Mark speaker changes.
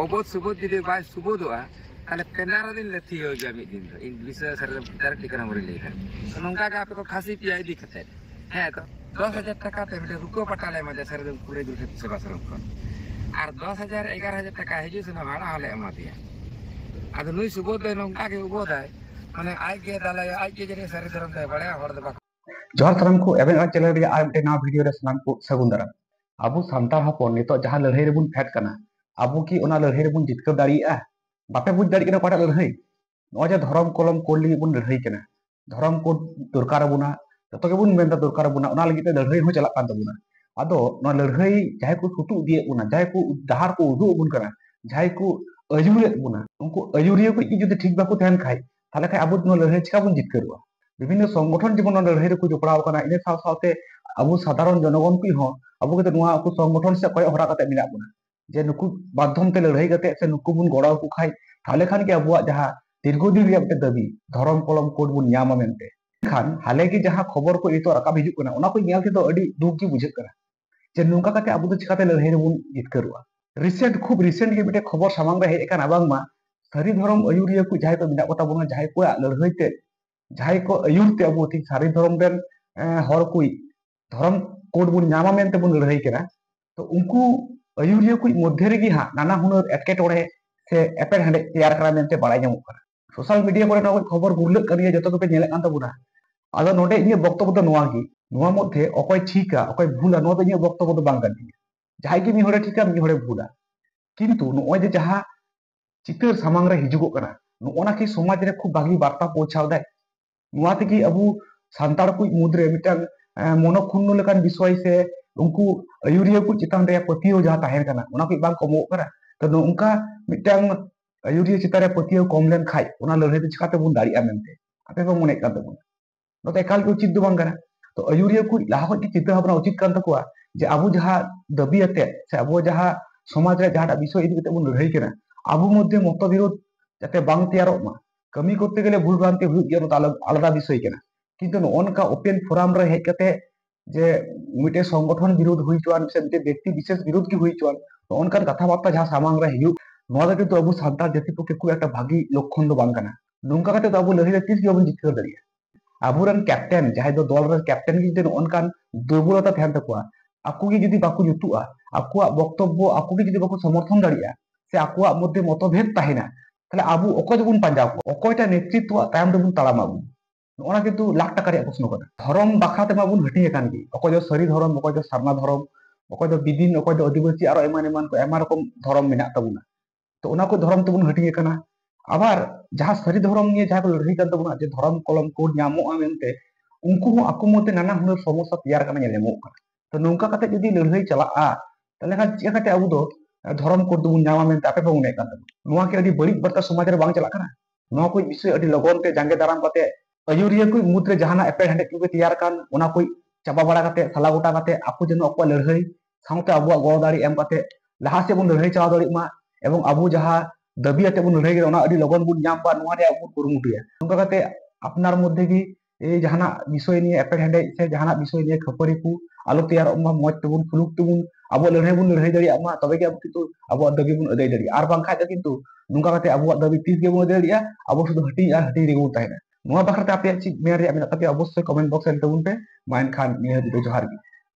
Speaker 1: অবোধ সুবোধ যদি বাই সুবোধোয়া তাহলে 15 দিন লেথি হয়ে যায় মিদ দিন इन विषय सर डायरेक्ट टिकना मरे लेखा तो नंका के आपको खासी पिया इदी खते है तो 10,000 টাকা पे बेटे रुको पटाले मजे सर पूरे दूर सेवा सरम को और 10,000 11,000 টাকা हिजू से भाड़ा हले एमा दिया आदो नुई सुबोध नंका के उबोध है माने आई के दाला आई के जरे सर धरम दे बड़े हर दे
Speaker 2: जोहार साराम को एबेन आ चैनल रे आर मिटे ना वीडियो रे सानाम को सगुन दाराम आबू सान्ताल हपन नितो जहां लड़ाई रे बुन फेट कना आबू की ओना लड़ाई रे बुन जितकर दाड़िया बापे बुझ दाड़ी कना पाटा लड़ाई नो जे धरम कलम कोड लगी बुन लड़ाई कना धरम कोड दरकार बुना जतो के बुन मेनदा दरकार बुना ओना लगी ते लड़ाई हो चला कान तबुना आदो नो लड़ाई जाय को सुतु दिए बुना जाय को दहार को उदु बुन कना जाय को अजुरे बुना उनको अजुरिया को जुदि ठीक बाको तहन खाय ताले खाय आबू नो लड़ाई चिका बुन जितकरवा विभिन्न संगठन जीवन लड़ाई को जोपड़ाव कना इन साथे अब साधारण जनगण को अब के संगठन से कय हरा कते मिना बुना जे नुकु माध्यम ते लड़ाई कते से नुकु बुन गड़ाव को खाय थाले खान के अबुआ जहां दीर्घदिन रे अपने दाबी धर्म कलम कोड बुन न्यामा मेनते खान हाले की जहां खबर को इतो रकाब हिजु कना ओना को नेल तो अडी दुख की बुझे कना जे नुका कते अब चिकाते लड़ाई रे बुन जितकरुआ खूब रिसेंट के बेटे खबर सामांग रे हेज कना बांगमा सारी धर्म अयुरिया को जाय को मिना कोता बुना जाय को लड़ाई ते जाय को अयुरते अब ठीक सारी धर्म रेन हर कोई धर्म कोड बुन नामा मेनते बुन लड़ाई करा तो उनको अयुरिया को मध्य रे हा नाना हुनर एटकेटोड़े से एपेर हंडे तैयार करा मेनते बाड़ाय ᱧᱟᱢᱚᱜ करा सोशल मीडिया को ना खबर गुरलक करिया जतो के नेले कान तबुना आदो नोडे इने वक्तव्य तो नोवा गी नोवा मध्य अकय ठीका अकय भूला नो तो इने वक्तव्य तो बांग गानी जाय की मी हरे ठीका मी हरे भूला किंतु नोय जे जहां चितर सामांग रे हिजुगो कना नोना की समाज रे खूब भागी वार्ता पहुंचाव दाय नुआ तकी अबू सान्ताड़ को मुद्रे मिटांग मनोखुन्नो लेकान विषय से उनको अयुरिया को चितान रे पतियो जहां ताहेन कना ओना को बांग कमो करा तो नोंका मिटांग अयुरिया चितान रे पतियो कम लेन खाय ओना लड़ाई तो चिकाते बुन दाड़िया मेनते आपे को मने कान तबुन नोते एकाल के उचित दो बांग कना तो अयुरिया को लाहा की चिता भावना उचित कान तकुआ जे अबू जहां दबी अते से अबू जहां समाज रे जहां विषय इदि कते बुन लड़ाई कना अबू मध्य मतविरोध जाते बांग तैयारोग मा कमी करते गले भूल भ्रांति हुई गया तो आलादा विषय कना किंतु नोनका ओपन फोरम रे हेज कते जे मिटे संगठन विरोध हुई चुआन से मिटे व्यक्ति विशेष विरोध की हुई चुआन नोनका कथा बार्ता जहां सामांग रे हियु नोदा के तो अबू सान्ताल जाति पके खूब एक भागी लक्षण दो बांग कना नोंका कते तो अबू लड़ाई रे तीस गबन जितकर दरिया अबुरन कैप्टन जहां दो दल रे कैप्टन की जे नोनकान दुर्बलता थेन तकुआ आकु की जदी बाकु जुतुआ आकुआ वक्तव्य आकु की जदी बाकु समर्थन दरिया से आकुआ मध्य मतभेद ताहेना ताहले आबू अकय जबन पांजाव अकयटा नेतृत्व तायम देबन तालामाबू ओना किंतु लाख टाका रे प्रश्न करा धर्म बाखाते माबुन हटिए कान गी अकय जो सरी धर्म अकय जो सारना धर्म अकय जो बिदिन अकय जो आदिवासी आरो एमान को एमा रकम धर्म मेना तबुना तो ओना को धर्म तबुन हटिए काना आबार जहां सरी धर्म निये जहां को लड़ाई कान तबुना जे धर्म कलम कोड ᱧᱟᱢᱚᱜᱼᱟ मेनते उनको आकु मते नाना हुनर समस्या तैयार काना ᱧᱮᱞᱮᱢᱚᱜ काना तो नोंका कते जदी लड़ाई चलाआ ताले खान चे कते अबु दो धर्म कोड दुबुन ᱧᱟᱢᱟ मेनते आपे बा उने कान नोआ के अडी बड़ी बर्ता समाज रे बांग चला काना नोआ कोई विषय अडी लगन ते जांगे दाराम कते अयुरिया को मुद्रे जहाना एपेर हंडे को तैयार कान ओना कोई चाबा बड़ा कते साला गोटा कते आपु जनो अको लड़ाई साउते अबुआ गो दाड़ी एम कते लहा से बुन लड़ाई चला दाड़ी मा एवं अबु जहां दबी अते बुन लड़ाई ओना अडी लगन बुन ᱧᱟᱢ बा नोआ रे अबु कुरुमुटुया नोंका कते अपनार मध्य की ए जहाना विषय निये एपेर हंडे से जहाना विषय निये खपरी को आलो तैयार मा मौज तबुन फुलुक तबुन अब लड़ाई बुन लड़ाई दाड़ी मा तबे के अब किंतु अब दबी बुन अदाय दाड़ी आर बांखा किंतु नुका कते अब दबी तीस के बुन अदाय दाड़ी अब शुद्ध हटी रे गुन ताहेना नोआ बाखरते आपे ची मेर रे मेना तबे अवश्य कमेंट बॉक्स रे तबुन पे माइन खान निये जोहार